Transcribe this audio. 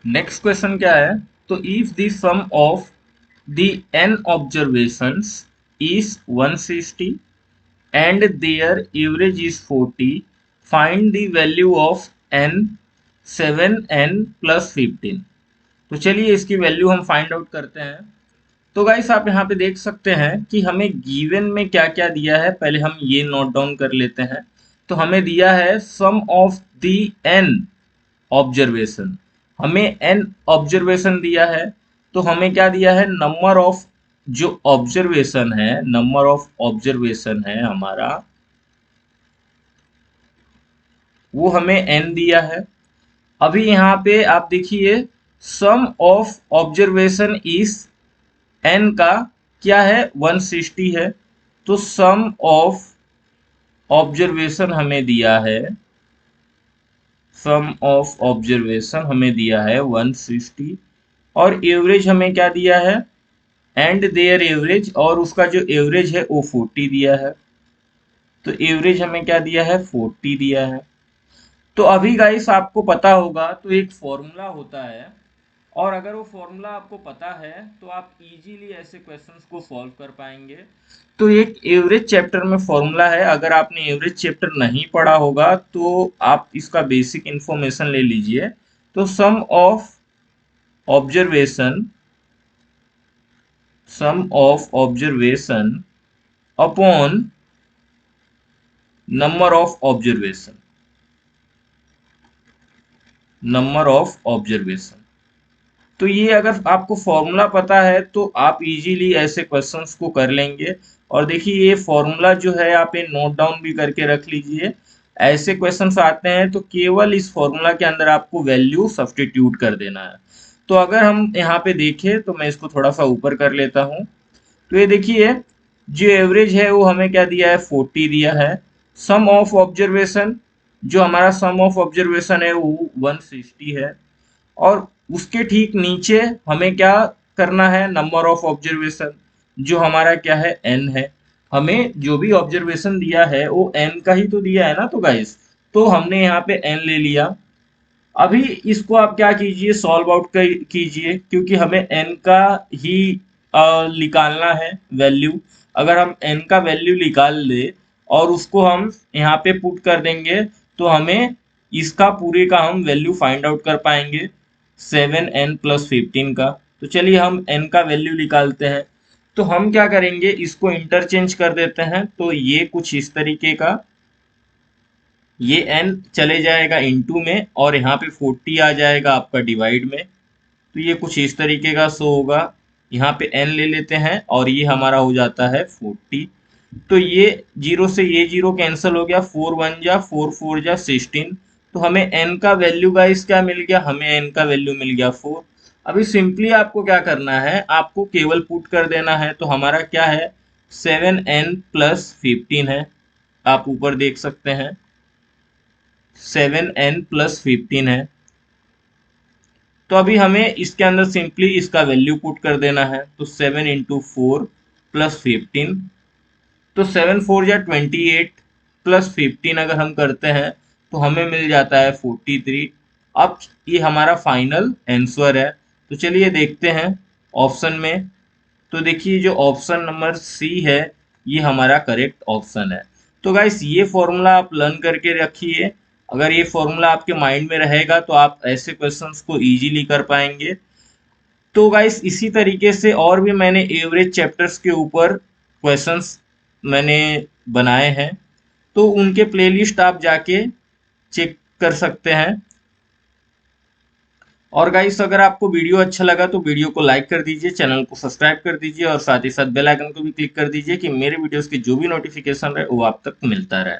Next question क्या है, तो if the sum of the n observations is 160 and their average is 40, find the value of n 7n plus 15। तो चलिए इसकी value हम find out करते हैं। तो गाइस आप यहाँ पे देख सकते हैं कि हमें गिवन में क्या क्या दिया है, पहले हम ये नोट डाउन कर लेते हैं। तो हमें दिया है सम ऑफ द n ऑब्जर्वेशन, हमें n ऑब्जर्वेशन दिया है। तो हमें क्या दिया है, नंबर ऑफ जो ऑब्जर्वेशन है, नंबर ऑफ ऑब्जर्वेशन है हमारा, वो हमें n दिया है। अभी यहाँ पे आप देखिए सम ऑफ ऑब्जर्वेशन इज n का क्या है 160 है। तो सम ऑफ ऑब्जर्वेशन हमें दिया है, सम ऑफ ऑब्जर्वेशन हमें दिया है 160 और एवरेज हमें क्या दिया है, एंड देयर एवरेज, और उसका जो एवरेज है वो 40 दिया है। तो एवरेज हमें क्या दिया है, 40 दिया है। तो अभी गाइस आपको पता होगा तो एक फॉर्मूला होता है, और अगर वो फॉर्मूला आपको पता है तो आप इजीली ऐसे क्वेश्चंस को सॉल्व कर पाएंगे। तो एक एवरेज चैप्टर में फॉर्मूला है, अगर आपने एवरेज चैप्टर नहीं पढ़ा होगा तो आप इसका बेसिक इंफॉर्मेशन ले लीजिए। तो sum of observation, sum of observation upon number of observation, number of observation. तो ये अगर आपको फॉर्मूला पता है तो आप इजीली ऐसे क्वेश्चंस को कर लेंगे। और देखिए ये फॉर्मूला जो है आप ये नोट डाउन भी करके रख लीजिए। ऐसे क्वेश्चंस आते हैं तो केवल इस फॉर्मूला के अंदर आपको वैल्यू सब्स्टिट्यूट कर देना है। तो अगर हम यहाँ पे देखें तो मैं इसको थोड़ा सा ऊपर कर लेता हूँ। तो ये देखिए जो एवरेज है वो हमें क्या दिया है, 40 दिया है। सम ऑफ ऑब्जर्वेशन, जो हमारा सम ऑफ ऑब्जर्वेशन है वो 160 है। और उसके ठीक नीचे हमें क्या करना है, नंबर ऑफ ऑब्जर्वेशन, जो हमारा क्या है, n है। हमें जो भी ऑब्जर्वेशन दिया है वो n का ही तो दिया है ना। तो गाइस तो हमने यहाँ पे n ले लिया। अभी इसको आप क्या कीजिए, सॉल्व आउट कीजिए, क्योंकि हमें n का ही निकालना है वैल्यू। अगर हम n का वैल्यू निकाल ले और उसको हम यहाँ पे पुट कर देंगे तो हमें इसका पूरे का हम वैल्यू फाइंड आउट कर पाएंगे 7n प्लस 15 का। तो चलिए हम n का वैल्यू निकालते हैं। तो हम क्या करेंगे, इसको इंटरचेंज कर देते हैं। तो ये कुछ इस तरीके का, ये n चले जाएगा इनटू में और यहाँ पे 40 आ जाएगा आपका डिवाइड में। तो ये कुछ इस तरीके का शो होगा। यहाँ पे n ले लेते हैं और ये हमारा हो जाता है 40। तो ये जीरो से ये जीरो कैंसिल हो गया, 4 1 जा 4 4 जा 16। तो हमें n का वैल्यू गाइस क्या मिल गया, हमें n का वैल्यू मिल गया 4। अभी सिंपली आपको क्या करना है, आपको केवल पुट कर देना है। तो हमारा क्या है, 7n प्लस 15 है, आप ऊपर देख सकते हैं 7n प्लस 15 है। तो अभी हमें इसके अंदर सिंपली इसका वैल्यू पुट कर देना है। तो 7 इंटू 4 प्लस 15, तो 7 4 या 28 प्लस 15 अगर हम करते हैं तो हमें मिल जाता है 43। अब ये हमारा फाइनल आंसर है। तो चलिए देखते हैं ऑप्शन में। तो देखिए जो ऑप्शन नंबर सी है ये हमारा करेक्ट ऑप्शन है। तो गाइस ये फॉर्मूला आप लर्न करके रखिए। अगर ये फॉर्मूला आपके माइंड में रहेगा तो आप ऐसे क्वेश्चंस को इजीली कर पाएंगे। तो गाइस इसी तरीके से और भी मैंने एवरेज चैप्टर्स के ऊपर क्वेश्चंस मैंने बनाए हैं, तो उनके प्लेलिस्ट आप जाके चेक कर सकते हैं। और गाइस अगर आपको वीडियो अच्छा लगा तो वीडियो को लाइक कर दीजिए, चैनल को सब्सक्राइब कर दीजिए और साथ ही साथ बेल आइकन को भी क्लिक कर दीजिए कि मेरे वीडियोस के जो भी नोटिफिकेशन है वो आप तक मिलता रहे।